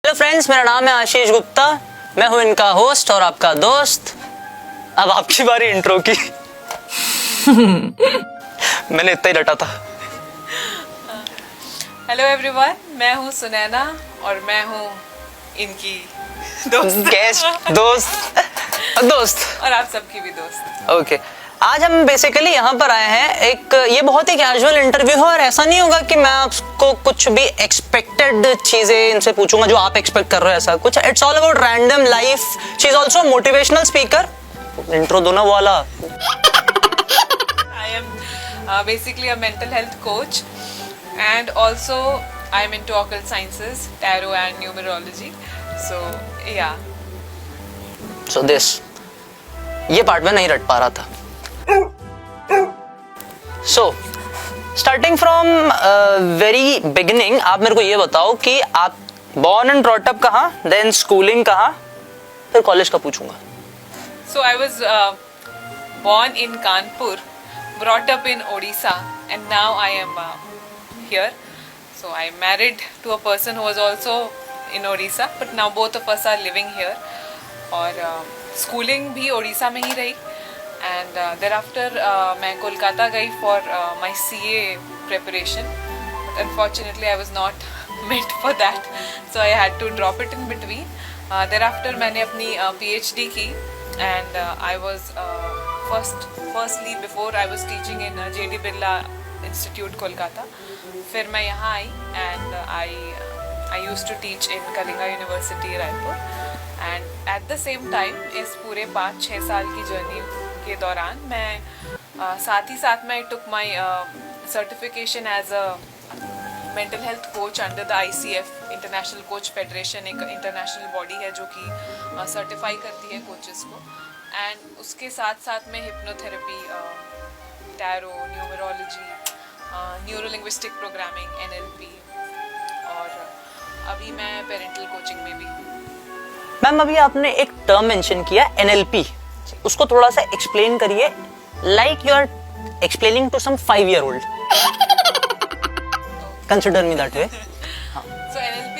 Hello friends, मेरा नाम है आशीष गुप्ता। मैं हूं इनका होस्ट और आपका दोस्त। अब आपकी बारी इंट्रो की। मैंने इतना ही रटा था। हेलो एवरीवन, मैं हूँ सुनैना और मैं हूँ इनकी दोस्त गेस्ट दोस्त और आप सबकी भी दोस्त। ओके आज हम बेसिकली यहाँ पर आए हैं। ये बहुत ही कैजुअल इंटरव्यू है और ऐसा नहीं होगा कि मैं आपको कुछ भी एक्सपेक्टेड चीजें इनसे पूछूंगा जो आप एक्सपेक्ट कर रहे हो, ऐसा कुछ। It's all about random life. She is also motivational speaker. Intro दो ना वाला। I am basically a mental health coach and also I am into occult sciences, tarot and numerology. So yeah. So this ये part में नहीं रट पा रहा था। So starting from very beginning, आप मेरे को ये बताओ कि आप बॉर्न एंड ब्रॉट अप कहाँ, देन स्कूलिंग कहाँ, फिर कॉलेज का पूछूंगा। So I was born in Kanpur, brought up in Odisha, and now I am here. So I married to a person who was also in Odisha, but now both of us are living here. और schooling भी ओडिशा में ही रही, and thereafter मैं कोलकाता गई for my CA preparation. But unfortunately I was not meant for that, so I had to drop it in between. Thereafter मैंने अपनी PhD की, and I was firstly before I was teaching in JD Birla Institute Kolkata. फिर मैं यहाँ आई and I used to teach in Kalinga University Raipur. And at the same time इस पूरे 5-6 साल की जर्नी के दौरान मैं साथ ही साथ मैं took my certification as a mental health coach under the ICF International Coach Federation. एक इंटरनेशनल बॉडी है जो कि सर्टिफाई करती है कोचेस को, एंड उसके साथ साथ में hypnotherapy, tarot, numerology, neurolinguistic programming, NLP, और अभी मैं पेरेंटल कोचिंग में भी हूँ। मैम अभी आपने एक टर्म मेंशन किया NLP, उसको थोड़ा सा एक्सप्लेन करिए, like you are explaining to some 5-year-old. Consider me that way. So NLP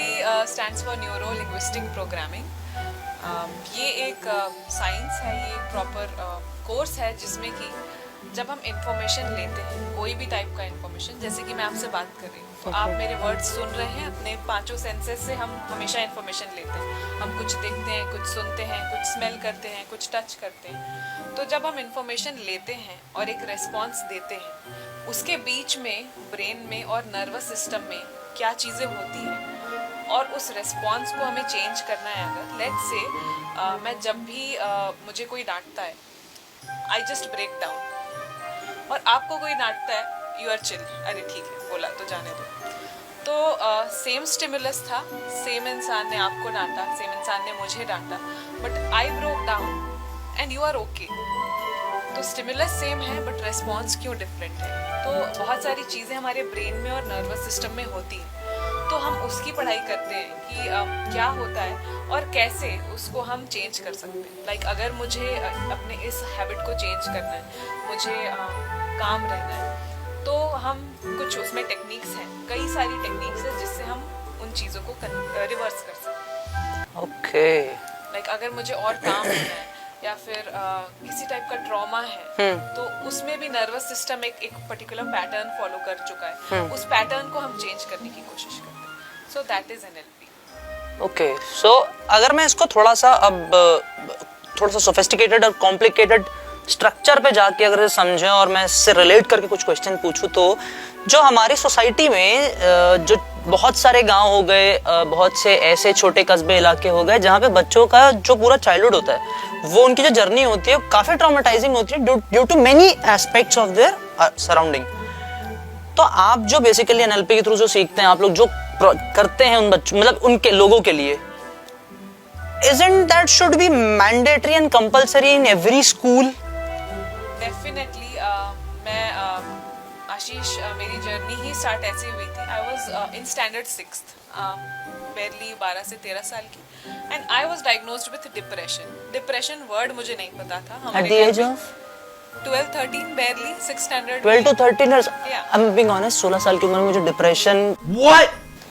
stands for Neuro Linguistic Programming. ये एक साइंस है, ये एक प्रॉपर कोर्स है जिसमें कि जब हम इंफॉर्मेशन लेते हैं, कोई भी टाइप का इंफॉर्मेशन, जैसे कि मैं आपसे बात कर रही हूँ तो आप मेरे वर्ड्स सुन रहे हैं, अपने 5 सेंसेस से हम हमेशा इंफॉर्मेशन लेते हैं। हम कुछ देखते हैं, कुछ सुनते हैं, कुछ स्मेल करते हैं, कुछ टच करते हैं। तो जब हम इंफॉर्मेशन लेते हैं और एक रेस्पॉन्स देते हैं, उसके बीच में ब्रेन में और नर्वस सिस्टम में क्या चीज़ें होती हैं और उस रेस्पॉन्स को हमें चेंज करना है। अगर लेट्स से मैं जब भी मुझे कोई डांटता है, आई जस्ट ब्रेक डाउन, और आपको कोई डांटता है, यू आर चिल, अरे ठीक है बोला तो जाने दो। तो सेम स्टिमुलस था, सेम इंसान ने आपको डांटा, सेम इंसान ने मुझे डांटा, but I broke down and you are okay. तो स्टिमुलस सेम है बट रेस्पॉन्स क्यों डिफरेंट है? तो बहुत सारी चीज़ें हमारे ब्रेन में और नर्वस सिस्टम में होती हैं, तो हम उसकी पढ़ाई करते हैं कि क्या होता है और कैसे उसको हम चेंज कर सकते हैं। लाइक अगर मुझे अपने इस हैबिट को चेंज करना है, मुझे काम रहना है, तो हम कुछ उसमें टेक्निक्स हैं, कई सारी टेक्निक्स हैं जिससे हम उन चीज़ों को रिवर्स कर सकते हैं। ओके लाइक अगर मुझे और काम रहना है या फिर किसी टाइप का ट्रॉमा है, तो उसमें भी नर्वस सिस्टम एक पर्टिकुलर पैटर्न फॉलो कर चुका है, उस पैटर्न को हम चेंज करने की कोशिश करते हैं। So that is NLP। Okay so अगर मैं इसको थोड़ा सा सोफिस्टिकेटेड और कॉम्प्लिकेटेड स्ट्रक्चर पे जाके अगर समझें और मैं इससे रिलेट करके कुछ क्वेश्चन पूछूं, तो जो हमारी सोसाइटी में जो बहुत सारे गांव हो गए, बहुत से ऐसे छोटे कस्बे इलाके हो गए जहाँ पे बच्चों का जो पूरा चाइल्डहुड होता है, वो उनकी जो जर्नी होती है काफी ट्रॉमेटाइजिंग होती है due to many aspects of their surrounding. तो आप जो बेसिकली NLP के थ्रू जो सीखते हैं, आप लोग जो करते हैं उन बच्चों, मतलब उनके लोगों के लिए, isn't that should be mandatory and compulsory in every school? Definitely मैं आशीष, मेरी जर्नी ही स्टार्ट ऐसे हुई थी। I was in standard 6th, barely 12 से 13 साल की, and I was diagnosed with depression word मुझे नहीं पता था। At the age of 12-13, barely 6th standard। 12 to 13 years. Yeah. I'm being honest, 16 साल की उम्र में मुझे डिप्रेशन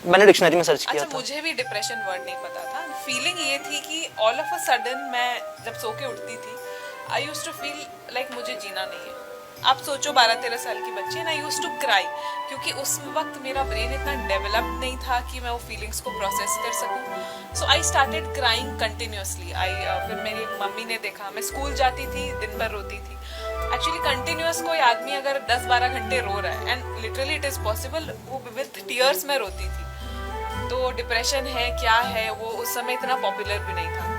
मैंने डिक्शनरी में सर्च किया अच्छा, था। मुझे भी डिप्रेशन वर्ड नहीं पता था। फीलिंग ये थी कि ऑल ऑफ अ सडन मैं जब सो के उठती थी, I used to feel like मुझे जीना नहीं है। आप सोचो 12-13 साल की बच्ची है, आई यूज्ड टू क्राई, क्योंकि उस वक्त मेरा ब्रेन इतना डेवलप्ड नहीं था कि मैं वो फीलिंग्स को प्रोसेस कर सकूं। सो आई स्टार्टेड क्राइंग कंटिन्यूसली। फिर मेरी मम्मी ने देखा, मैं स्कूल जाती थी, दिन भर रोती थी। एक्चुअली कंटिन्यूअस कोई आदमी अगर 10-12 घंटे रो रहा है, and literally it is possible, वो विद टीयर्स में रोती थी। तो डिप्रेशन है क्या है, वो उस समय इतना पॉपुलर भी नहीं था।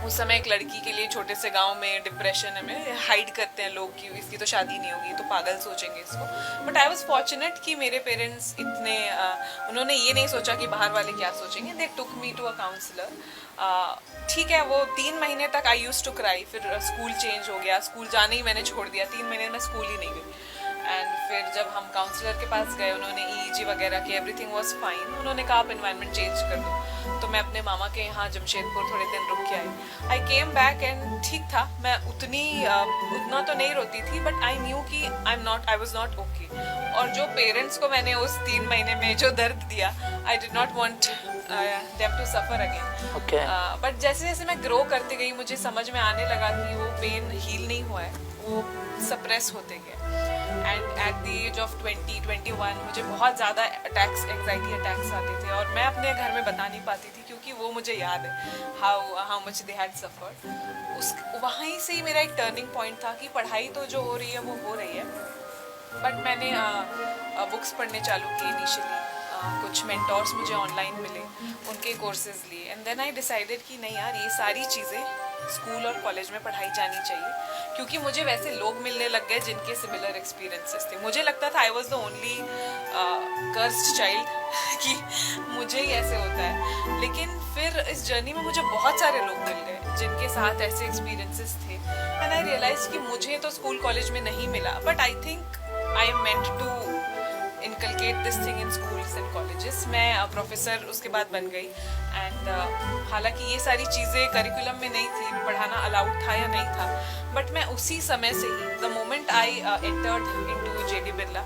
उस समय एक लड़की के लिए छोटे से गांव में डिप्रेशन में हाइड करते हैं लोग कि इसकी तो शादी नहीं होगी, तो पागल सोचेंगे इसको। बट आई वाज फॉर्चुनेट कि मेरे पेरेंट्स इतने उन्होंने ये नहीं सोचा कि बाहर वाले क्या सोचेंगे। दे टुक मी टू अ काउंसलर। ठीक है, वो 3 महीने तक आई यूज्ड टू क्राई। फिर स्कूल चेंज हो गया, स्कूल जाना ही मैंने छोड़ दिया। 3 महीने में स्कूल ही नहीं गई। एंड फिर जब हम काउंसलर के पास गए, उन्होंने EEG वगैरह की, एवरीथिंग वाज फाइन। उन्होंने कहा आप एनवायरनमेंट चेंज कर दो। तो मैं अपने मामा के यहाँ जमशेदपुर थोड़े दिन रुक के आई। आई केम बैक एंड ठीक था, मैं उतना तो नहीं रोती थी, बट आई न्यू कि आई वाज नॉट ओके। और जो पेरेंट्स को मैंने उस 3 महीने में जो दर्द दिया, I did not want them to suffer again. But जैसे जैसे मैं ग्रो करती गई, मुझे समझ में आने लगा कि वो पेन हील नहीं हुआ है, वो सप्रेस होते गए। And at the age of 20-21 मुझे बहुत ज़्यादा एंग्जाइटी अटैक्स आते थे, और मैं अपने घर में बता नहीं पाती थी, क्योंकि वो मुझे याद है how much they had suffered. वहीं से ही मेरा एक टर्निंग पॉइंट था कि पढ़ाई तो जो हो रही है वो हो रही है, बट मैंने बुक्स पढ़ने चालू की इनिशियली। कुछ मेंटोर्स मुझे ऑनलाइन मिले, उनके कोर्सेज लिए, एंड देन आई डिसाइडेड कि नहीं यार, ये सारी चीज़ें स्कूल और कॉलेज में पढ़ाई जानी चाहिए, क्योंकि मुझे वैसे लोग मिलने लग गए जिनके सिमिलर एक्सपीरियंसेस थे। मुझे लगता था I was the only cursed child कि मुझे ही ऐसे होता है, लेकिन फिर इस जर्नी में मुझे बहुत सारे लोग मिल गए जिनके साथ ऐसे एक्सपीरियंसेस थे, एंड आई रियलाइज कि मुझे तो स्कूल कॉलेज में नहीं मिला, but I think I am meant to inculcate this thing in schools and colleges. मैं प्रोफेसर उसके बाद बन गई, एंड हालांकि ये सारी चीज़ें करिकुलम में नहीं थी, पढ़ाना अलाउड था या नहीं था, बट मैं उसी समय से ही, the moment I entered into JD Birla,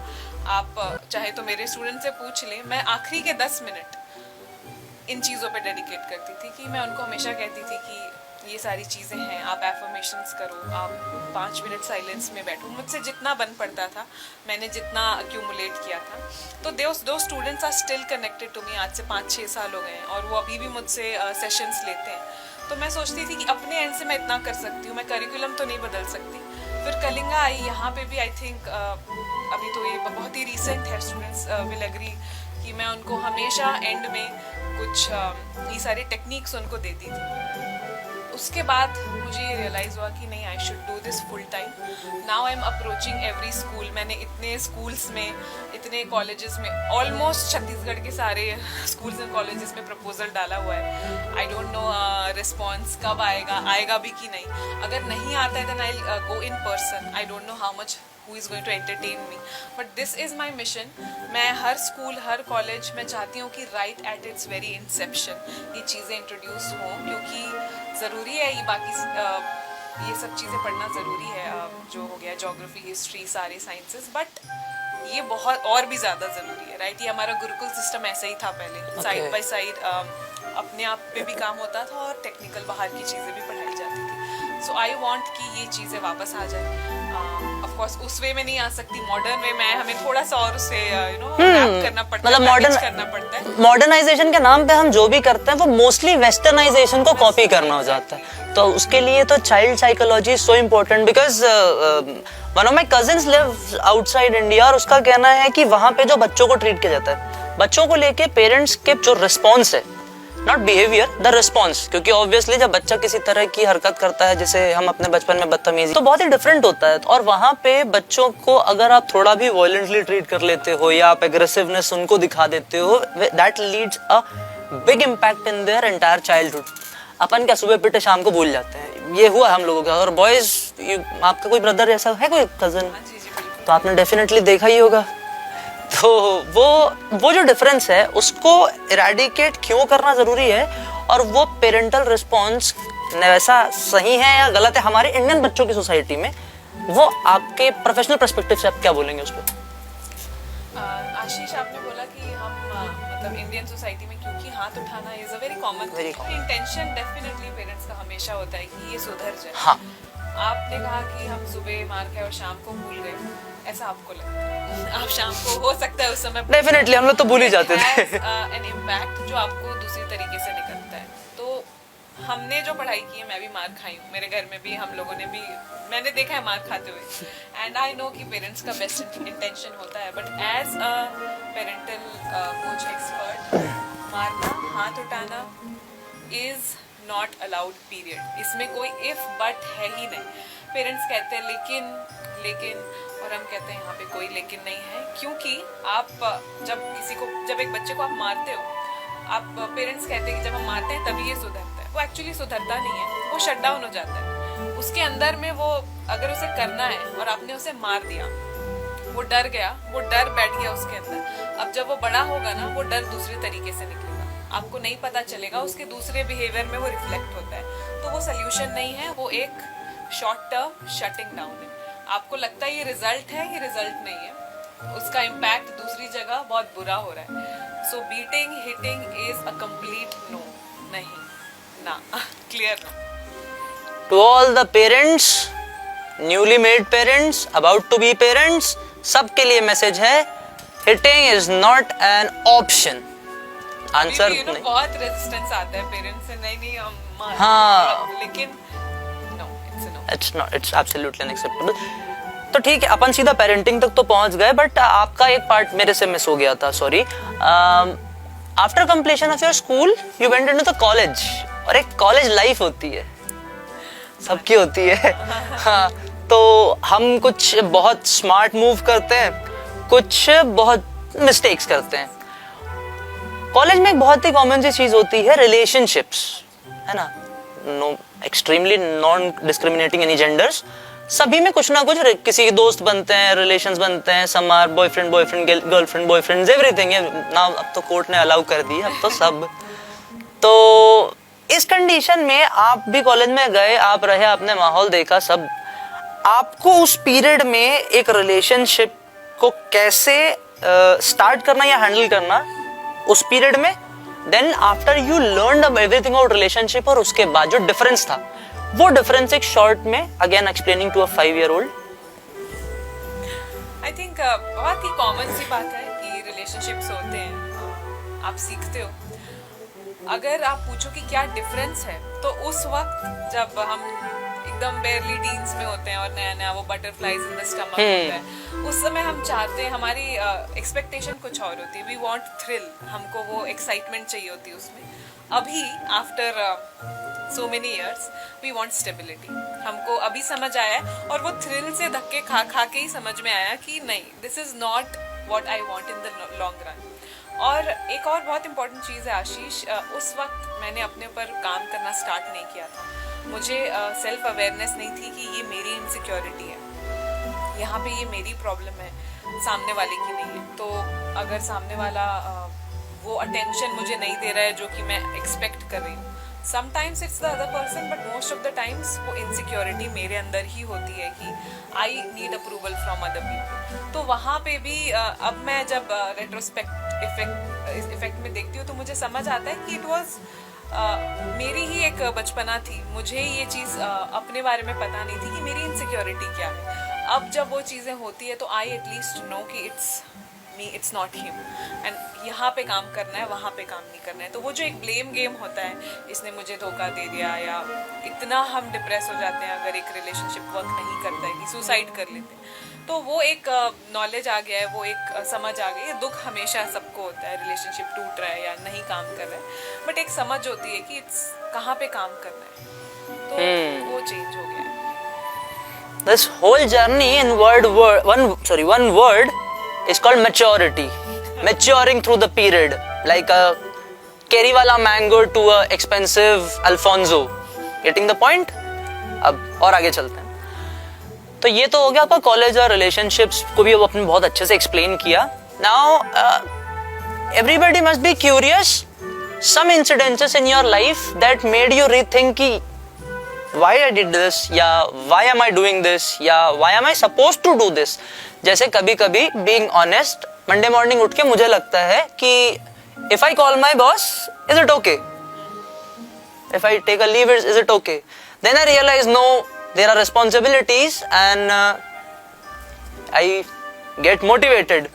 आप चाहे तो मेरे स्टूडेंट से पूछ लें, मैं आखिरी के 10 मिनट इन चीज़ों पे डेडिकेट करती थी। कि मैं उनको हमेशा कहती थी कि ये सारी चीज़ें हैं, आप एफर्मेशंस करो, आप 5 मिनट साइलेंस में बैठो। मुझसे जितना बन पड़ता था, मैंने जितना अक्यूमुलेट किया था, तो दो students are still connected to me. आज से 5-6 साल हो गए हैं, और वो अभी भी मुझसे सेशंस लेते हैं। तो मैं सोचती थी कि अपने एंड से मैं इतना कर सकती हूँ, मैं करिकुलम तो नहीं बदल सकती। फिर कलिंगा आई, यहाँ पे भी आई थिंक अभी तो ये बहुत ही रिसेंट है, स्टूडेंट्स विल एग्री कि मैं उनको हमेशा एंड में कुछ ये सारी टेक्निक्स उनको देती थी। उसके बाद मुझे ये रियलाइज़ हुआ कि नहीं, I should do this full time. Now I am approaching every school. मैंने इतने स्कूल्स में, इतने कॉलेजेस में, ऑलमोस्ट छत्तीसगढ़ के सारे स्कूल्स एंड कॉलेजेस में प्रपोजल डाला हुआ है। आई डोंट नो रिस्पॉन्स कब आएगा भी कि नहीं। अगर नहीं आता है then I go in person. I don't know how much who is going to entertain me, but this is my mission। मैं हर स्कूल, हर कॉलेज में चाहती हूँ कि right at its very inception ये चीज़ें इंट्रोड्यूस हों, क्योंकि ज़रूरी है ये बाकी ये सब चीज़ें पढ़ना ज़रूरी है, जो हो गया ज्योग्राफी, हिस्ट्री, सारे साइंसेस, बट ये बहुत और भी ज़्यादा ज़रूरी है, राइट। ये हमारा गुरुकुल सिस्टम ऐसे ही था पहले, साइड बाय साइड अपने आप पे भी काम होता था और टेक्निकल बाहर की चीज़ें भी पढ़ाई जाती थी। सो आई वांट कि ये चीज़ें वापस आ जाए। ऑफ कोर्स उस वे में नहीं आ सकती, मॉडर्न वे में हमें थोड़ा सा और उसे करना पड़ता है, मतलब करना पड़ता है। मॉडर्नाइजेशन के नाम पे हम जो भी करते हैं वो मोस्टली वेस्टर्नाइजेशन को कॉपी करना हो जाता है। तो उसके लिए तो child psychology is so important, because one of my cousins lives outside India, और उसका कहना है कि वहाँ पे जो बच्चों को ट्रीट किया जाता है, बच्चों को लेके पेरेंट्स के जो रिस्पॉन्स है, नॉट बिहेवियर, द रिस्पॉन्स, क्योंकि ऑब्वियसली जब बच्चा किसी तरह की हरकत करता है, जैसे हम अपने बचपन में बदतमीजी, तो बहुत ही डिफरेंट होता है। और वहाँ पे बच्चों को अगर आप थोड़ा भी वायलेंटली ट्रीट कर लेते हो या आप एग्रेसिवनेस उनको दिखा देते हो, that leads a big impact in their entire childhood. अपन क्या सुबह पिटे शाम को भूल जाते हैं, ये हुआ हम लोगों का। और बॉयज, आपका कोई ब्रदर ऐसा है, कोई कजन, तो आपने डेफिनेटली देखा ही होगा। तो वो जो डिफरेंस है उसको इरेडिकेट क्यों करना जरूरी है, और वो पेरेंटल रिस्पॉन्स वैसा सही है या गलत है हमारे इंडियन बच्चों की सोसाइटी में, वो आपके प्रोफेशनल पर्सपेक्टिव से आप क्या बोलेंगे उस पर? आशीष, आपने बोला कि हम मतलब इंडियन सोसाइटी में, क्योंकि हाथ उठाना is a very common, Very common. Intention definitely parents का हमेशा होता है कि ये सुधर जाए। हाँ। आपने कहा कि हम सुबह मार खाए और शाम को भूल गए, ऐसा आपको लगता है? आप शाम को हो सकता है उस समय डेफिनेटली हम लोग तो भूल ही जाते थे। एन इम्पैक्ट जो आपको दूसरी तरीके से निकलता है। तो हमने जो पढ़ाई की है, मैं भी मार खाई हूँ, मेरे घर में भी हम लोगों ने भी, मैंने देखा है मार खाते हुए, एंड आई नो कि पेरेंट्स का बेस्ट इंटेंशन होता है, but as a parental coach expert, मारना, हाथ उठाना इज नॉट अलाउड, पीरियड। इसमें कोई इफ बट है ही नहीं। पेरेंट्स कहते हैं लेकिन, और हम कहते हैं यहाँ पे कोई लेकिन नहीं है, क्योंकि आप जब एक बच्चे को आप मारते हो, आप पेरेंट्स कहते हैं कि जब हम मारते हैं तभी ये सुधरता है। वो एक्चुअली सुधरता नहीं है, वो शट डाउन हो जाता है। उसके अंदर में वो, अगर उसे करना है और आपने उसे मार दिया, वो डर गया, वो डर बैठ गया उसके अंदर। अब जब वो बड़ा होगा ना, वो डर दूसरे तरीके से निकलेगा, आपको नहीं पता चलेगा, उसके दूसरे बिहेवियर में वो रिफ्लेक्ट होता है। तो वो सोल्यूशन नहीं है, वो एक शॉर्ट टर्म शटिंग डाउन है। आपको लगता है ये रिजल्ट है, ये रिजल्ट नहीं है, उसका इम्पैक्ट दूसरी जगह बहुत बुरा हो रहा है। So beating, hitting is a complete no, नहीं ना, clear no. To all the parents, newly made parents, about to be parents, सबके लिए मैसेज है, hitting is not an option. Answer नहीं। बहुत रेजिस्टेंस आता है पेरेंट्स से, नहीं हम मार, हाँ, लेकिन no, it's no, it's not, it's absolutely unacceptable. तो ठीक है, अपन सीधा पेरेंटिंग तक तो पहुंच गए, बट आपका एक पार्ट मेरे से मिस हो गया था, sorry. After completion of your school you went into the college, और एक कॉलेज लाइफ होती है, सबकी होती है। हाँ, तो हम कुछ बहुत स्मार्ट मूव करते हैं, कुछ बहुत मिस्टेक्स करते हैं। कॉलेज में एक बहुत ही कॉमन सी चीज होती है, रिलेशनशिप्स, है ना? No, extremely non discriminating any genders, सभी में कुछ ना कुछ किसी के दोस्त बनते हैं, रिलेशंस बनते हैं, some are boyfriend girlfriend boyfriends, everything ना। अब तो कोर्ट ने अलाउ कर दी, अब तो सब। तो इस कंडीशन में आप भी कॉलेज में गए, आप रहे, आपने माहौल देखा, सब। आपको उस पीरियड में एक रिलेशनशिप को कैसे स्टार्ट करना या हैंडल करना उस पीरियड में, then after you learn everything about relationship, और उसके बाद जो डिफरेंस था, वो डिफरेंस एक शॉर्ट में again explaining to a 5-year-old। I think बहुत ही कॉमन सी बात है कि रिलेशनशिप्स होते हैं, आप सीखते हो। अगर आप पूछो कि क्या डिफरेंस है, तो उस वक्त जब हम एकदम बेयरली टीन्स में होते हैं और नया नया वो बटरफ्लाइज इन द स्टमक होता है, उस समय हम चाहते हैं, हमारी एक्सपेक्टेशन कुछ और होती है, वी वांट थ्रिल, हमको वो एक्साइटमेंट चाहिए होती है उसमें। अभी after so many years we want stability, हमको अभी समझ आया है, और वो थ्रिल से धक्के खा खा के ही समझ में आया कि नहीं, this is not what I want in the long run. और एक और बहुत इंपॉर्टेंट चीज़ है आशीष, उस वक्त मैंने अपने ऊपर काम करना स्टार्ट नहीं किया था, मुझे सेल्फ अवेयरनेस नहीं थी कि ये मेरी इनसिक्योरिटी है, यहाँ पे ये मेरी प्रॉब्लम है, सामने वाले की नहीं है। तो अगर सामने वाला वो अटेंशन मुझे नहीं दे रहा है जो कि मैं एक्सपेक्ट कर रही हूँ, sometimes it's the other person, but most of the times वो इनसिक्योरिटी मेरे अंदर ही होती है कि I need approval from other people. तो वहाँ पे भी अब मैं जब रेट्रोस्पेक्ट इफेक्ट में देखती हूँ, तो मुझे समझ आता है कि इट वॉज मेरी ही एक बचपना थी, मुझे ये चीज़ अपने बारे में पता नहीं थी कि मेरी इनसिक्योरिटी क्या है। अब जब वो चीज़ें होती है तो आई एटलीस्ट नो कि it's me, it's not him, and यहाँ पे काम करना है, वहाँ पे काम नहीं करना है। तो वो जो एक ब्लेम गेम होता है, इसने मुझे धोखा दे दिया, या इतना हम डिप्रेस हो जाते हैं अगर एक रिलेशनशिप वर्क नहीं करता है कि सुसाइड कर लेते हैं। तो वो एक नॉलेज आ गया है, वो एक समझ आ गई है। दुख हमेशा सबको होता है, रिलेशनशिप टूट रहा है या नहीं काम कर रहा है, बट एक समझ होती है कि इट्स कहाँ पे काम करना है, तो वो चेंज हो गया है। This whole journey in one word is called maturity. Maturing through the period, like a Kerry-wala mango to a expensive Alfonso. Getting the point? अब और आगे चलते हैं। तो ये तो हो गया आपका कॉलेज और रिलेशनशिप्स को भी अब आपने बहुत अच्छे से एक्सप्लेन किया। Now everybody must be curious. Some incidences in your life that made you rethink कि why I did this, या why am I doing this, या why am I supposed to do this। जैसे कभी कभी being honest, Monday morning उठ के मुझे लगता है कि If I call my boss, is it okay? If I take a leave, is it okay? Then I realize no, there are responsibilities and I get motivated.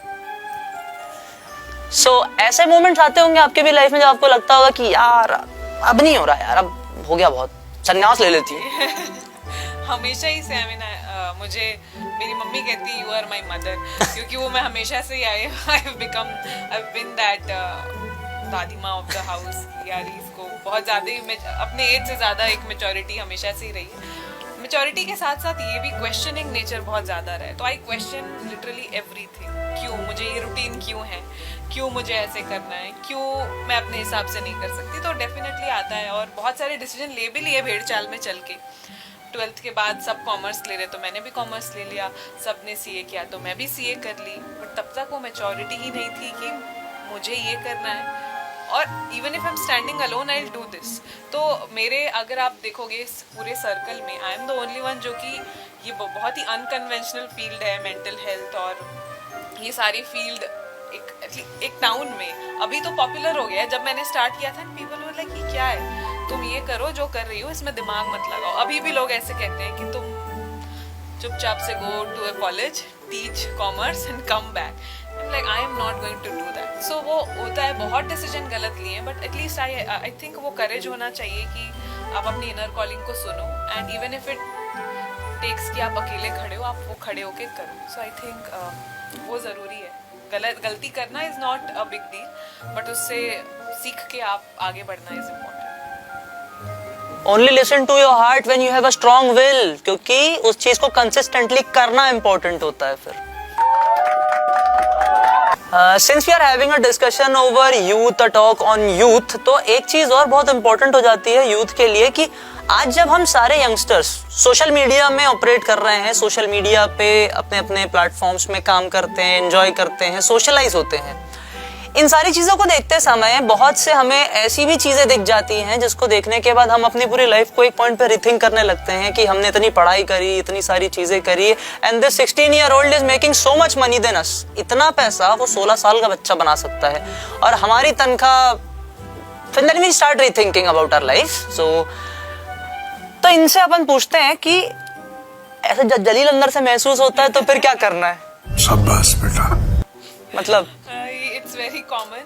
So ऐसे moments आते होंगे आपके भी लाइफ में जब आपको लगता होगा कि यार अब नहीं हो रहा यार, अब हो गया बहुत, संन्यास ले लेती है. हमेशा ही से मुझे मेरी मम्मी कहती यू आर माई मदर, क्योंकि वो मैं हमेशा से ही आई बिन दैट दादी माँ ऑफ द हाउस. यार इसको बहुत ज़्यादा ही अपने एज से ज़्यादा एक मेचोरिटी हमेशा से ही रही है. मेचोरिटी के साथ साथ ये भी क्वेश्चनिंग नेचर बहुत ज़्यादा रहा है. तो आई क्वेश्चन लिटरली एवरीथिंग. क्यों मुझे ये रूटीन क्यों है, क्यों मुझे ऐसे करना है, क्यों मैं अपने हिसाब से नहीं कर सकती. तो डेफिनेटली आता है. और बहुत सारे डिसीजन ले भी लिए भेड़ चाल में चल के. 12th के बाद सब कॉमर्स ले रहे तो मैंने भी कॉमर्स ले लिया, सब ने सीए किया तो मैं भी सीए कर ली. बट तब तक वो मेचोरिटी ही नहीं थी कि मुझे ये करना है. और even if I am standing alone I will do this. तो मेरे अगर आप देखोगे इस पूरे सर्कल में I am the only one जो कि ये बहुत ही अनकन्वेंशनल फील्ड है मेंटल हेल्थ. और ये सारी फील्ड एक टाउन में अभी तो पॉपुलर हो गया है. जब मैंने स्टार्ट किया था पीपल वर लाइक ये क्या है, तुम ये करो जो कर रही हो, इसमें दिमाग मत लगाओ. अभी भी लोग ऐसे कहते हैं कि तुम चुपचाप से go to a college, teach commerce and come back. Like I am not going to do that. So वो होता है, बहुत डिसीजन गलत लिए हैं. बट एटलीस्ट आई थिंक वो करेज होना चाहिए कि आप अपनी इनर कॉलिंग को सुनो. And even if it takes कि आप अकेले खड़े हो, आप वो खड़े होके करो. सो आई थिंक वो ज़रूरी है. गलती करना is not a big deal, but उससे सीख के आप आगे बढ़ना is important. Only listen to your heart when you have a strong will, क्योंकि उस चीज को कंसिस्टेंटली करना इंपॉर्टेंट होता है. फिर since we are having a discussion over youth, a talk on youth, तो एक चीज और बहुत इंपॉर्टेंट हो जाती है यूथ के लिए कि आज जब हम सारे यंगस्टर्स सोशल मीडिया में ऑपरेट कर रहे हैं, सोशल मीडिया पे अपने अपने प्लेटफॉर्म्स में काम करते हैं, एंजॉय करते हैं, सोशलाइज होते हैं, इन सारी चीज़ों को देखते समय बहुत से हमें ऐसी भी चीज़ें दिख जाती हैं जिसको देखने के बाद हम अपनी पूरी लाइफ को एक पॉइंट पे रिथिंक करने लगते हैं कि हमने इतनी पढ़ाई करी, इतनी सारी चीज़ें करी, and this 16-year-old is making so much money than us. इतना पैसा वो 16 साल का बच्चा बना सकता है और हमारी तनख्वाह. फिर then we start rethinking about our life. तो इनसे अपन पूछते हैं कि ऐसे जलील अंदर से महसूस होता है तो फिर क्या करना है. शाबाश बेटा. मतलब इट्स वेरी कॉमन.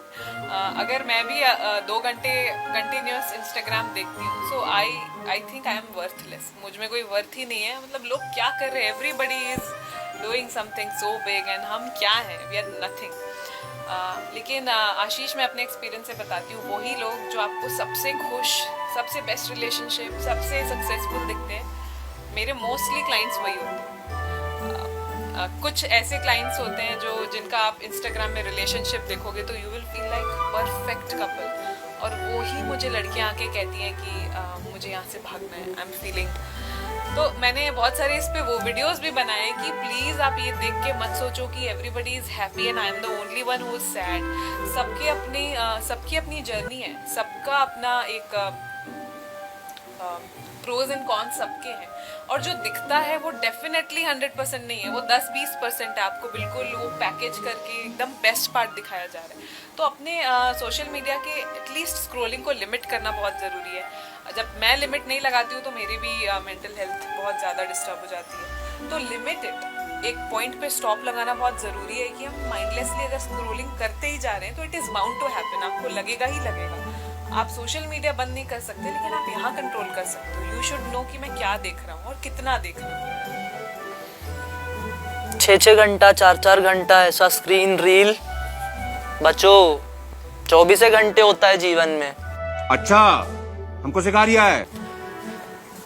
अगर मैं भी 2 घंटे कंटिन्यूस इंस्टाग्राम देखती हूँ, so I think I am worthless. मुझ में कोई वर्थ ही नहीं है. मतलब लोग क्या कर रहे हैं, everybody is doing something so big and हम क्या हैं, वी आर नथिंग. लेकिन आशीष, मैं अपने एक्सपीरियंस से बताती हूँ, वही लोग जो आपको सबसे खुश, सबसे बेस्ट रिलेशनशिप, सबसे सक्सेसफुल दिखते हैं, मेरे मोस्टली क्लाइंट्स वही होते हैं. कुछ ऐसे क्लाइंट्स होते हैं जो जिनका आप इंस्टाग्राम में रिलेशनशिप देखोगे तो you will feel like perfect couple, और वो ही मुझे लड़कियां आके कहती हैं कि मुझे यहाँ से भागना है, आई एम फीलिंग. तो मैंने बहुत सारे इस पे वो वीडियोस भी बनाए कि प्लीज़ आप ये देख के मत सोचो कि everybody is happy and I am the only one who is sad. सबकी अपनी जर्नी है, सबका अपना एक प्रोज एंड कॉन्स सबके हैं. और जो दिखता है वो डेफिनेटली 100% नहीं है, वो 10-20% है. आपको बिल्कुल वो पैकेज करके एकदम बेस्ट पार्ट दिखाया जा रहा है. तो अपने सोशल मीडिया के एटलीस्ट स्क्रोलिंग को लिमिट करना बहुत ज़रूरी है. जब मैं लिमिट नहीं लगाती हूँ तो मेरी भी मेंटल हेल्थ बहुत ज़्यादा डिस्टर्ब हो जाती है. तो लिमिट इट, एक पॉइंट पे स्टॉप लगाना बहुत ज़रूरी है कि हम माइंडलेसली अगर स्क्रोलिंग करते ही जा रहे हैं तो it is bound to happen. आपको लगेगा ही लगेगा. आप सोशल मीडिया बंद नहीं कर सकते, लेकिन आप यहाँ कंट्रोल कर सकते हो. यू शुड नो कि मैं क्या देख रहा हूँ और कितना देख रहा हूँ. 6-6 घंटा 4-4 घंटा ऐसा स्क्रीन रील, बच्चों 24 घंटे होता है जीवन में. अच्छा, हमको सिखा रिया है.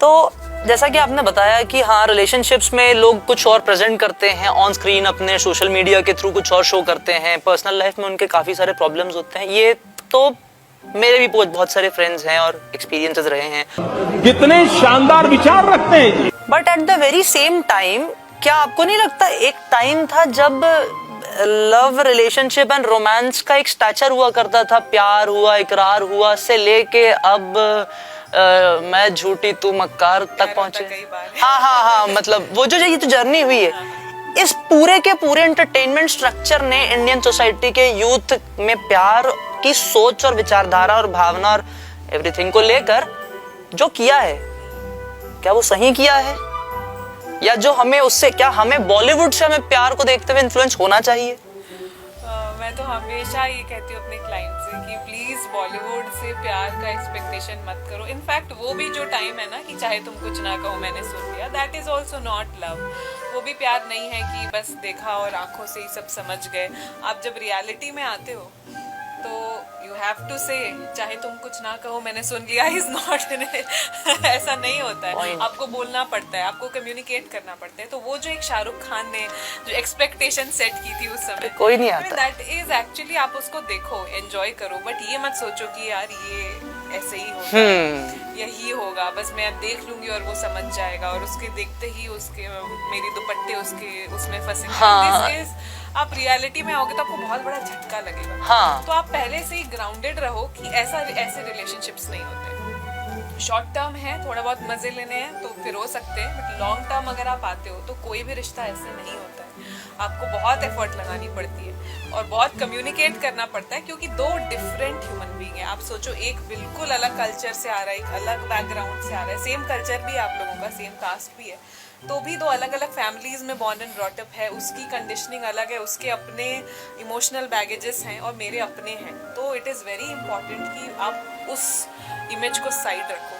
तो जैसा कि आपने बताया कि हाँ, रिलेशनशिप्स में लोग कुछ और प्रेजेंट करते हैं ऑन स्क्रीन, अपने सोशल मीडिया के थ्रू कुछ और शो करते हैं, पर्सनल लाइफ में उनके काफ़ी सारे प्रॉब्लम्स होते हैं. ये तो मेरे भी बहुत सारे फ्रेंड्स हैं और एक्सपीरियंसेस रहे हैं. कितने शानदार विचार रखते हैं जी. But at the very same time, क्या आपको नहीं लगता एक टाइम था जब लव, रिलेशनशिप एंड रोमांस का एक स्टैचर हुआ करता था, प्यार हुआ, इकरार हुआ से लेके अब मैं झूठी तू मक्कार तक पहुंचे. हाँ, मतलब वो जो ये तो जर्नी हुई है, इस पूरे के पूरे एंटरटेनमेंट स्ट्रक्चर ने इंडियन सोसाइटी के यूथ में प्यार की सोच और विचारधारा और भावना और एवरीथिंग को लेकर जो किया है, क्या वो सही किया है, या जो हमें उससे, क्या हमें बॉलीवुड से हमें प्यार को देखते हुए इन्फ्लुएंस होना चाहिए? मैं तो हमेशा ये कहती हूँ अपने क्लाइंट से कि प्लीज बॉलीवुड से प्यार का एक्सपेक्टेशन मत करो। इनफैक्ट वो भी जो टाइम है ना कि चाहे तुम कुछ ना कहो मैंने सुन लिया, that is also not love. वो भी प्यार नहीं है कि बस देखा और आंखों से ही सब समझ गए। आप जब रियलिटी में आते हो तो यू हैव टू से, चाहे तुम कुछ ना कहो मैंने सुन लिया इज नॉट ऐसा नहीं होता है। आपको बोलना पड़ता है, आपको कम्युनिकेट करना पड़ता है। तो वो जो एक शाहरुख खान ने जो एक्सपेक्टेशन सेट की थी उस समय, कोई नहीं आता, दैट इज एक्चुअली, आप उसको देखो, एंजॉय करो, बट ये मत सोचो कि यार ये ऐसे ही होगा, यही होगा, बस मैं देख लूंगी और वो समझ जाएगा और उसके देखते ही उसके मेरी दुपट्टे उसके उसमें फंसेंगे। हाँ। This is, आप रियलिटी में आओगे तो आपको बहुत बड़ा झटका लगेगा। हाँ। तो आप पहले से ही ग्राउंडेड रहो कि ऐसे रिलेशनशिप्स नहीं होते। शॉर्ट टर्म है, थोड़ा बहुत मजे लेने हैं तो फिर हो सकते हैं, बट लॉन्ग टर्म अगर आप आते हो तो कोई भी रिश्ता ऐसे नहीं होता है। आपको बहुत एफर्ट लगानी पड़ती है और बहुत कम्युनिकेट करना पड़ता है, क्योंकि दो डिफरेंट ह्यूमन बीइंग है। आप सोचो, एक बिल्कुल अलग कल्चर से आ रहा है, एक अलग बैकग्राउंड से आ रहा है, सेम कल्चर भी है आप लोगों का, सेम कास्ट भी है, तो भी दो अलग अलग फैमिलीज में बॉर्न एंड ब्रॉट अप है, उसकी कंडीशनिंग अलग है, उसके अपने इमोशनल बैगेजेस हैं और मेरे अपने हैं। तो इट इज़ वेरी इंपॉर्टेंट कि आप उस इमेज को साइड रखो।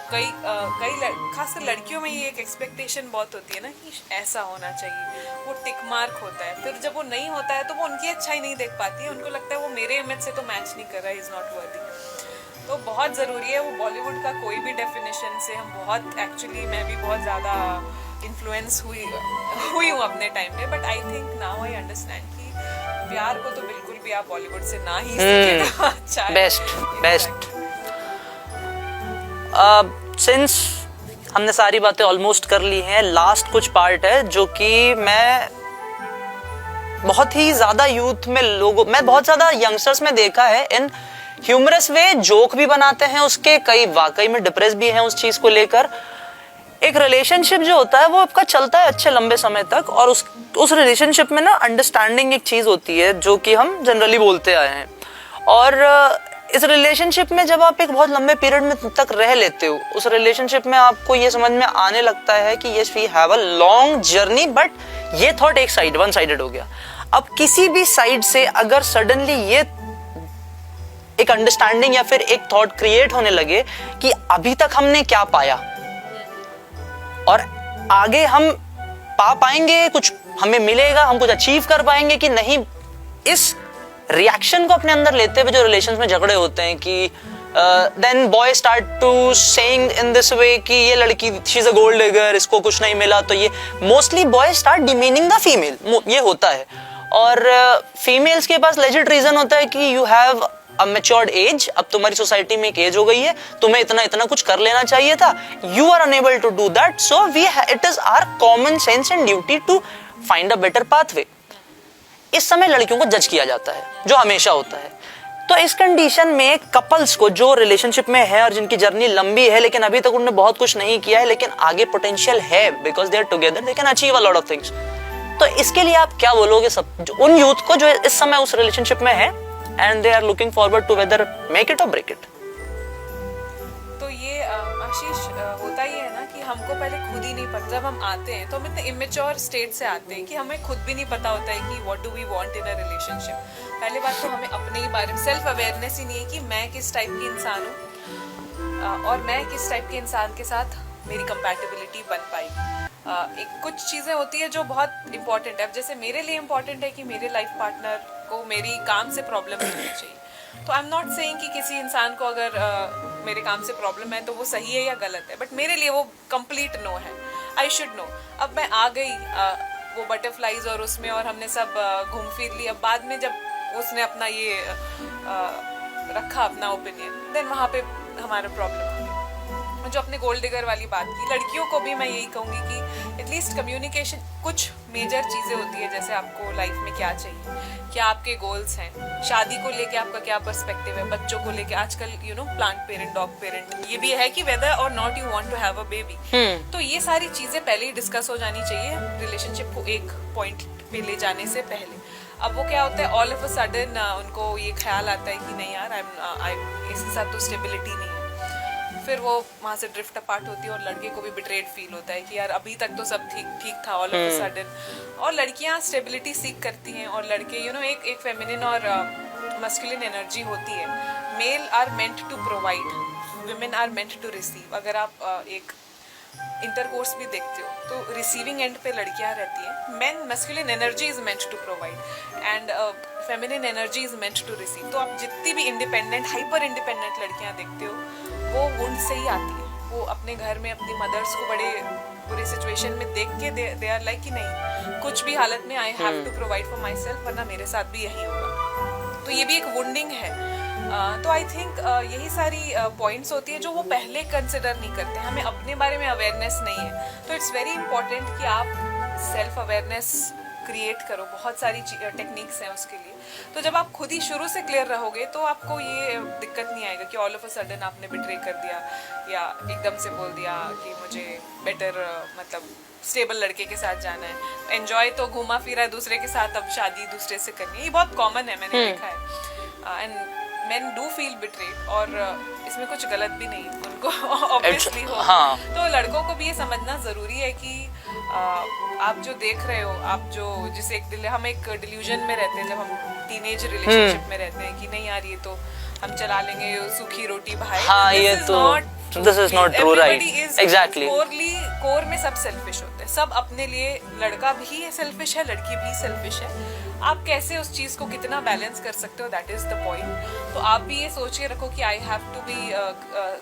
खासकर लड़कियों में ये एक एक्सपेक्टेशन बहुत होती है ना कि ऐसा होना चाहिए, वो टिक मार्क होता है। फिर जब वो नहीं होता है तो वो उनकी अच्छाई नहीं देख पाती है, उनको लगता है वो मेरे इमेज से तो मैच नहीं कर रहा है, इज़ नॉट वर्दी। तो बहुत ज़रूरी है वो बॉलीवुड का कोई भी डेफिनेशन से हम बहुत, एक्चुअली मैं भी बहुत ज़्यादा इन्फ्लुएंस हुई हूँ अपने टाइम पे, but I think now I understand कि प्यार को तो बिल्कुल भी आप बॉलीवुड से ना ही सीखिएगा। अच्छा है। बेस्ट सिंस हमने सारी बातें ऑलमोस्ट कर ली हैं, लास्ट कुछ पार्ट है जो कि मैं बहुत ही ज्यादा यूथ में लोगों, मैं बहुत ज्यादा यंगस्टर्स में देखा है, इन ह्यूमरस वे जोक भी बनाते हैं उसके, कई वाकई में डिप्रेस भी हैं उस चीज को लेकर। एक रिलेशनशिप जो होता है वो आपका चलता है अच्छे लंबे समय तक, और उस रिलेशनशिप में ना अंडरस्टैंडिंग एक चीज होती है जो कि हम जनरली बोलते आए हैं। और इस रिलेशनशिप में जब आप एक बहुत लंबे पीरियड में तक रह लेते हो, उस रिलेशनशिप में आपको ये समझ में आने लगता है कि yes we have a long journey, but ये थॉट एक साइड, वन साइडेड हो गया। अब किसी भी साइड से अगर सडनली ये एक अंडरस्टैंडिंग या फिर एक थॉट क्रिएट होने लगे कि अभी तक हमने क्या पाया और आगे हम पा पाएंगे, कुछ हमें मिलेगा, हम कुछ अचीव कर पाएंगे कि नहीं, इस रिएक्शन को अपने अंदर लेते हुए जो रिलेशंस में झगड़े होते हैं कि then boy start to saying in this way कि ये लड़की she is a gold digger, इसको कुछ नहीं मिला, तो ये mostly boy start demeaning the female, ये होता है। और फीमेल्स के पास लेजिट रीजन होता है कि you have a matured age, अब तुम्हारी सोसाइटी में एक एज हो गई है, तुम्हें इतना इतना कुछ कर लेना चाहिए था, you are unable to do that, so it is our common sense and duty to find a better pathway. इस समय लड़कियों को जज किया जाता है, जो हमेशा होता है। तो इस कंडीशन में कपल्स को जो रिलेशनशिप में है और जिनकी जर्नी लंबी है लेकिन अभी तक उन्होंने बहुत कुछ नहीं किया है, लेकिन आगे पोटेंशियल है because they are together, they can achieve a lot of things. तो इसके लिए आप क्या बोलोगे सब उन यूथ को जो इस समय उस रिलेशनशिप में है and they are looking forward to whether make it or break it? तो ये आशीष, होता ही है ना कि हमको पहले खुद ही नहीं पता, जब हम आते हैं तो हम इतने इमेच्योर स्टेट से आते हैं कि हमें खुद भी नहीं पता होता है कि what do we want in a relationship. पहले बात तो हमें अपने ही बारे में सेल्फ अवेयरनेस ही नहीं है कि मैं किस टाइप की इंसान हूँ और मैं किस टाइप के इंसान के साथ मेरी कंपैटिबिलिटी बन पाएगी। एक कुछ चीज़ें होती है जो बहुत इंपॉर्टेंट है। अब जैसे मेरे लिए इंपॉर्टेंट है कि मेरे लाइफ पार्टनर को मेरी काम से प्रॉब्लम नहीं होनी चाहिए। तो आई एम नॉट सेइंग कि किसी इंसान को अगर मेरे काम से प्रॉब्लम है तो वो सही है या गलत है, बट मेरे लिए वो कंप्लीट नो है, आई शुड नो। अब मैं आ गई वो बटरफ्लाइज और उसमें, और हमने सब घूम फिर ली, अब बाद में जब उसने अपना ये रखा अपना ओपिनियन, देन वहाँ पे हमारा प्रॉब्लम आ गई। जो अपने गोल्ड डिगर वाली बात की, लड़कियों को भी मैं यही कहूँगी कि एटलीस्ट कम्युनिकेशन, कुछ मेजर चीज़ें होती है जैसे आपको लाइफ में क्या चाहिए, क्या आपके गोल्स हैं, शादी को लेके आपका क्या पर्सपेक्टिव है, बच्चों को लेके आजकल you know plant parent, dog parent, ये भी है कि whether or not you want to have a baby. तो ये सारी चीज़ें पहले ही डिस्कस हो जानी चाहिए रिलेशनशिप को एक पॉइंट पे ले जाने से पहले। अब वो क्या होता है, ऑल ऑफ अ सडन उनको ये ख्याल आता है कि नहीं यार इसके साथ तो स्टेबिलिटी नहीं है, फिर वो वहाँ से ड्रिफ्ट अपार्ट होती है और लड़के को भी बिट्रेड फील होता है कि यार अभी तक तो सब ठीक था, ऑल ऑफ अ सडन। और लड़कियाँ स्टेबिलिटी सीख करती हैं और लड़के एक फेमिनिन और मस्कुलिन एनर्जी होती है। Male are meant to provide, women are meant to receive. अगर आप एक इंटरकोर्स भी देखते हो तो रिसीविंग एंड पे लड़कियां रहती हैं। Men masculine energy is meant to provide and feminine energy is meant to receive. तो आप जितनी भी इंडिपेंडेंट, हाइपर इंडिपेंडेंट लड़कियां देखते हो वो वुंड से ही आती है। वो अपने घर में अपनी मदर्स को बड़े बुरे सिचुएशन में देख के दे आर लाइक कि नहीं, कुछ भी हालत में I have to provide for myself, वरना मेरे साथ भी यही होगा। तो ये भी एक वुंडिंग है। तो आई थिंक यही सारी पॉइंट्स होती है जो वो पहले कंसिडर नहीं करते। हमें अपने बारे में अवेयरनेस नहीं है, तो इट्स वेरी इंपॉर्टेंट कि आप सेल्फ अवेयरनेस क्रिएट करो। बहुत सारी टेक्निक्स हैं उसके लिए। तो जब आप खुद ही शुरू से क्लियर रहोगे तो आपको ये दिक्कत नहीं आएगा कि ऑल ऑफ अ सडन आपने बिट्रे कर दिया या एकदम से बोल दिया कि मुझे बेटर मतलब स्टेबल लड़के के साथ जाना है। एंजॉय तो घूमा फिरा दूसरे के साथ, अब शादी दूसरे से करनी है, ये बहुत कॉमन है, मैंने देखा है। And men do feel betrayed और इसमें कुछ गलत भी नहीं उनको obviously हो। हाँ। तो लड़कों को भी ये समझना जरूरी है कि आप जो देख रहे हो, आप जो जिसे हम एक डिल्यूजन में रहते हैं जब हम टीनेज रिलेशनशिप में रहते हैं कि नहीं यार ये तो हम चला लेंगे सूखी रोटी भाई। हाँ, ये तो this is not true, right? Exactly. Core में सब सेल्फिश होते हैं, सब अपने लिए। लड़का भी सेल्फिश है, लड़की भी सेल्फिश है। आप कैसे उस चीज को कितना बैलेंस कर सकते हो, दैट इज द पॉइंट। तो आप भी ये सोच के रखो कि I have to be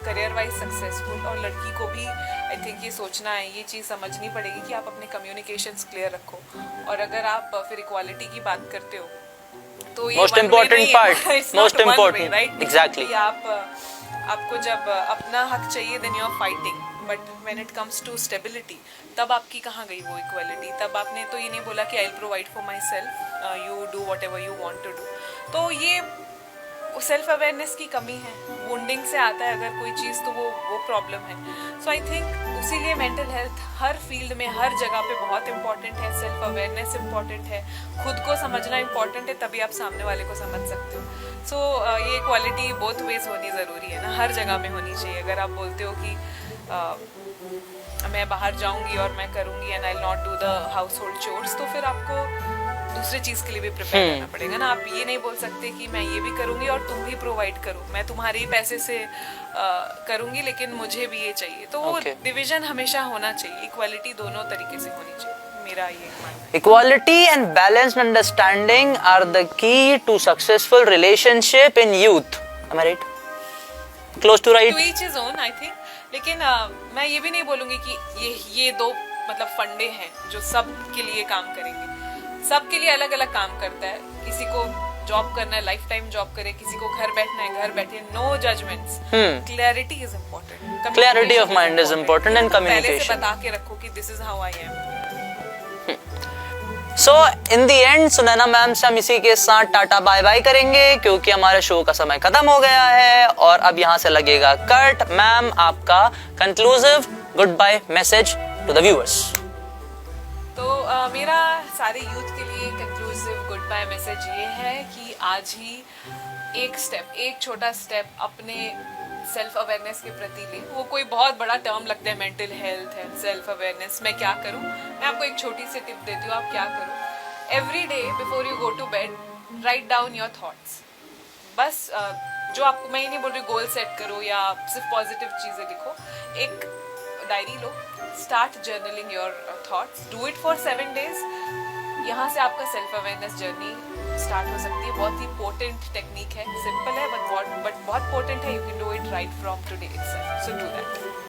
career wise successful, और लड़की को भी आई थिंक ये सोचना है, ये चीज समझनी पड़ेगी कि आप अपने कम्युनिकेशंस क्लियर रखो। और अगर आप फिर इक्वालिटी की बात करते हो तो ये most important part, most important, right? Exactly. आपको जब अपना हक चाहिए then you are fighting, but when it comes to stability तब आपकी कहाँ गई वो इक्वालिटी? तब आपने तो ये नहीं बोला कि I will provide for myself, you do whatever you want to do. तो ये सेल्फ अवेयरनेस की कमी है, वुंडिंग से आता है अगर कोई चीज़ तो वो प्रॉब्लम है। सो आई थिंक उसीलिए मेंटल हेल्थ हर फील्ड में हर जगह पे बहुत इंपॉर्टेंट है। सेल्फ अवेयरनेस इंपॉर्टेंट है, खुद को समझना इंपॉर्टेंट है, तभी आप सामने वाले को समझ सकते हो। सो ये क्वालिटी बोथ वेज होनी ज़रूरी है ना, हर जगह में होनी चाहिए। अगर आप बोलते हो कि मैं बाहर जाऊंगी और मैं करूंगी and I will not do the house hold chores, तो फिर आपको दूसरी चीज़ के लिए भी प्रिपेयर करना पड़ेगा ना। आप ये नहीं बोल सकते कि मैं ये भी करूंगी और तुम भी प्रोवाइड करो, मैं तुम्हारे ही पैसे से करूंगी लेकिन मुझे भी ये चाहिए। तो वो डिवीजन हमेशा होना चाहिए, इक्वालिटी दोनों तरीके से होनी चाहिए, मेरा ये मानना है। Equality and balanced understanding are the key to successful relationship in youth. Am I right? Close to right? To each his own, I think. लेकिन मैं ये भी नहीं बोलूँगी कि ये दो मतलब फंडे हैं जो सब के लिए काम करेंगे। सबके लिए अलग अलग काम करता है। किसी को जॉब करना है, लाइफ टाइम जॉब करे, किसी को घर बैठना है, घर बैठे, no judgements. Clarity is important, Clarity of mind is important and communication. पहले से बता के रखो कि this is how I am. So in the and Sunaina ma'am से हम इसी के साथ टाटा बाय बाय करेंगे क्योंकि हमारे शो का समय खत्म हो गया है और अब यहाँ से लगेगा कट। मैम, आपका conclusive goodbye message to the viewers. तो मेरा सारे यूथ के लिए कंक्लूसिव गुड बाय मैसेज ये है कि आज ही एक छोटा स्टेप अपने सेल्फ अवेयरनेस के प्रति ले। वो कोई बहुत बड़ा टर्म लगता है, मेंटल हेल्थ है, सेल्फ अवेयरनेस, मैं क्या करूं? मैं आपको एक छोटी सी टिप देती हूँ, आप क्या करो, every day before you go to bed write down your thoughts. बस जो आपको, मैं ये नहीं बोल रही गोल सेट करो या सिर्फ पॉजिटिव चीज़ें लिखो, एक diary low, start journaling your thoughts, do it for 7 days। यहाँ से आपका सेल्फ अवेयरनेस जर्नी स्टार्ट हो सकती है। बहुत ही पोटेंट टेक्निक है, सिंपल है बट बहुत पोटेंट है। You can do it right from today itself, so do that.